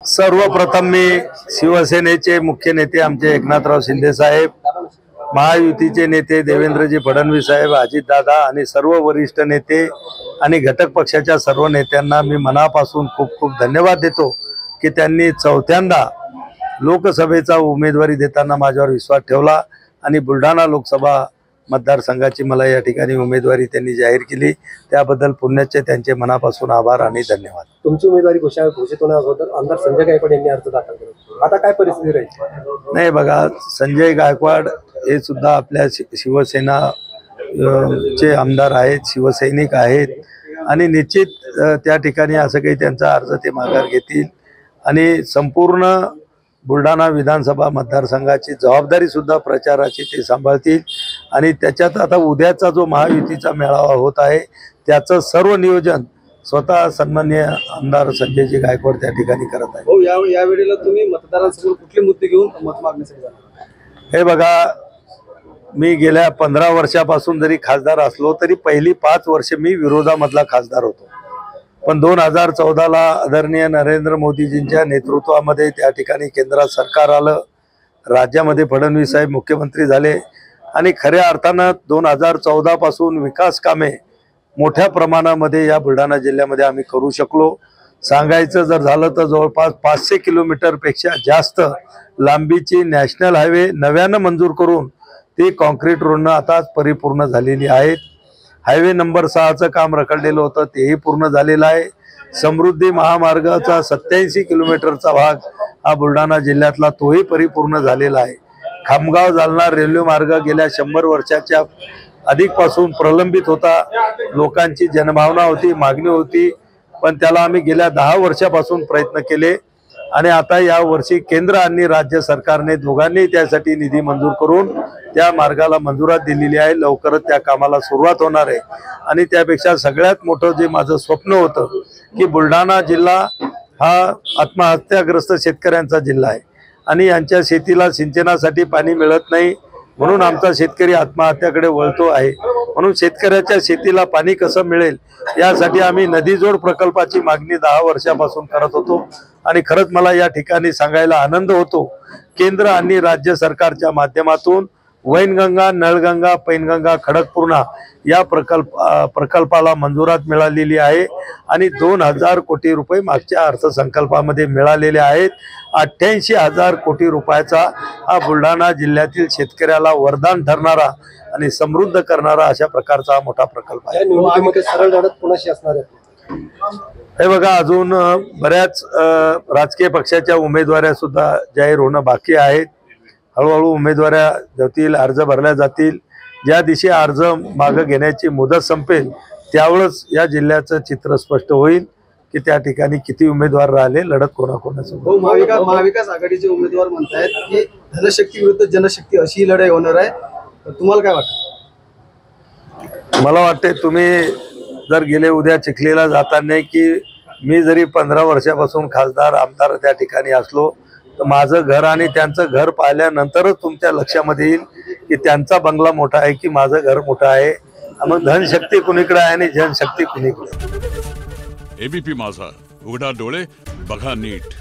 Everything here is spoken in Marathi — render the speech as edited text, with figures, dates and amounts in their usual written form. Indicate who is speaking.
Speaker 1: सर्वप्रथम मी शिवसेनेचे मुख्य नेते आमचे एकनाथराव शिंदे साहेब, महायुतीचे नेते देवेंद्रजी फडणवीस साहेब, अजितदादा आणि सर्व वरिष्ठ नेते आणि घटक पक्षाच्या सर्व नेत्यांना मी मनापासून खूप खूप धन्यवाद देतो की त्यांनी चौथ्यांदा लोकसभेचा उमेदवारी देताना माझ्यावर विश्वास ठेवला आणि बुलढाणा लोकसभा मतदारसंघाची मला या ठिकाणी उमेदवारी त्यांनी जाहीर केली। त्याबद्दल पुण्याचे त्यांचे मनापासून आभार आणि धन्यवाद।
Speaker 2: तुमची उमेदवारी घोषित होण्याअगोदर आमदार संजय गायकवाड यांनी अर्ज दाखल केला, आता काय परिस्थिती राहील?
Speaker 1: नाही बघा, संजय गायकवाड हे सुद्धा आपल्या शिवसेना चे आमदार आहेत, शिवसैनिक आहेत आणि निश्चित त्या ठिकाणी असं काही त्यांचा अर्ज ते माघार घेतील आणि संपूर्ण बुलढाणा विधानसभा मतदारसंघाची जबाबदारी सुद्धा प्रचाराची ते सांभाळतील आणि त्याच्यात आता उद्याचा जो महायुतीचा मेळावा होत आहे त्याचं सर्व नियोजन स्वतः सन्माननीय आमदार संजयजी गायकवाड त्या ठिकाणी करत आहे।
Speaker 2: हो, या वेळेला तुम्ही मतदारांसमोर कुठले मुद्दे घेऊन मत मागण्यासाठी जाणार?
Speaker 1: हे बघा, मी गेल्या 15 वर्षापासून जरी खासदार असलो तरी पहिली 5 वर्ष मी विरोधामधला खासदार होतो, पण 2014ला आदरणीय नरेंद्र मोदीजींच्या नेतृत्वामध्ये त्या ठिकाणी केंद्रात सरकार आलं, राज्यामध्ये फडणवीस साहेब मुख्यमंत्री झाले आणि खऱ्या अर्थानं 2014 पासून विकास कामे मोठ्या प्रमाणामध्ये या बुलढाणा जिल्ह्यामध्ये आम्ही करू शकलो। सांगायचं जर झालं तर जवळपास 500 किलोमीटरपेक्षा जास्त लांबीची नॅशनल हायवे नव्यानं मंजूर करून ती कॉन्क्रीट रोडनं आता परिपूर्ण झालेली आहेत। हायवे नंबर 6चं काम रखडलेलं होतं तेही पूर्ण झालेलं आहे। समृद्धी महामार्गाचा 87 किलोमीटरचा भाग हा बुलढाणा जिल्ह्यातला तोही परिपूर्ण झालेला आहे। खामगाव जालना रेल्वे मार्ग गेल्या 100 वर्षाच्या अधिकपासून प्रलंबित होता, लोकांची जनभावना होती, मागणी होती, पण त्याला आम्ही गेल्या 10 वर्षापासून प्रयत्न केले आणि आता या वर्षी केंद्र आणि राज्य सरकारने दोघांनी त्यासाठी निधी मंजूर करून त्या मार्गाला मंजुरात दिलेली आहे। लवकरच त्या कामाला सुरुवात होणार आहे आणि त्यापेक्षा सगळ्यात मोठं जे माझं स्वप्न होतं की बुलढाणा जिल्हा हा आत्महत्याग्रस्त शेतकऱ्यांचा जिल्हा आहे आणि यांच्या शेतीला सिंचनासाठी पाणी मिळत नाही, म्हणून आमचा शेतकरी आत्महत्याकडे वळतो आहे। म्हणून शेतकऱ्याच्या शेतीला पाणी कसं मिळेल यासाठी आम्ही नदीजोड प्रकल्पाची मागणी 10 वर्षापासून करत होतो आणि खरंच मला या ठिकाणी सांगायला आनंद होतो, केंद्र आणि राज्य सरकारच्या माध्यमातून वैनगंगा, नळगंगा, पैनगंगा, खडकपूर्णा या प्रकल्पाला मंजुरात मिळालेली आहे आणि 2000 कोटी रुपये मागच्या अर्थसंकल्पामध्ये मिळालेले आहेत। 88,000 कोटी रुपयाचा हा बुलढाणा जिल्ह्यातील शेतकऱ्याला वरदान ठरणारा आणि समृद्ध करणारा अशा प्रकारचा हा मोठा प्रकल्प आहे।
Speaker 2: सरळ लढत कोणाशी असणार आहे?
Speaker 1: हे बघा, अजून बऱ्याच राजकीय पक्षाच्या उमेदवाऱ्या सुद्धा जाहीर होणं बाकी आहेत। हळूहळू उमेदवाऱ्या जातील, अर्ज भरल्या जातील। ज्या दिवशी अर्ज मागे घेण्याची मुदत संपेल त्यावेळेस या जिल्ह्याचं चित्र स्पष्ट होईल की त्या ठिकाणी किती उमेदवार राहिले, लढत कोणाकोणासोबत।
Speaker 2: हो, महाविकास आघाडीचे उमेदवार म्हणतात की धनशक्ती विरुद्ध जनशक्ती अशी लढाई होणार आहे, तुम्हाला काय वाटतं?
Speaker 1: मला वाटते तुम्ही जर गेले उद्या चिखलीला जाताना की मी जरी 15 वर्षापासून खासदार आमदार त्या ठिकाणी असलो तर माझं घर आणि त्यांचं घर पाहिल्यानंतरच तुमच्या लक्षामध्ये येईल की त्यांचा बंगला मोठा आहे की माझं घर मोठं आहे। मग धनशक्ती कुणीकडे आहे आणि जनशक्ती कुणीकडे।
Speaker 3: एबीपी माझा, उघडा डोळे बघा नीट।